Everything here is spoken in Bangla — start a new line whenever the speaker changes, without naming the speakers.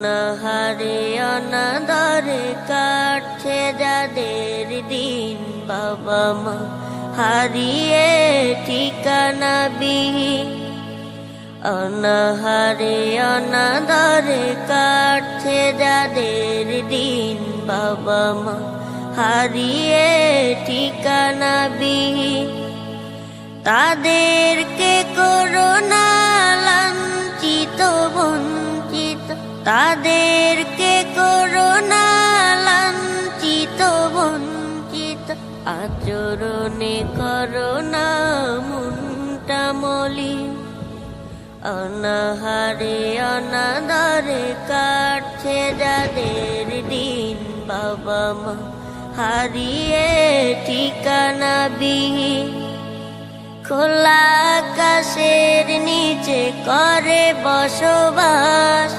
অনাহারে অনাদরে কাটছে যাদের দিন, বাবা মা হারিয়ে ঠিকানা বিহীন। অনাহারে অনাদরে কাটছে যাদের দিন, বাবা মা হারিয়ে ঠিকানা বিহীন। তাদেরকে করোনা লাঞ্ছিত বঞ্চিত, তাদেরকে করোনা লাঞ্ছিত বঞ্চিত। আচরণে করোনা মনটা মলিন। অনাহারে অনাদরে কাটছে যাদের দিন, বাবা মা হারিয়ে ঠিকানা বিহীন। খোলা আকাশের নিচে করে বসবাস,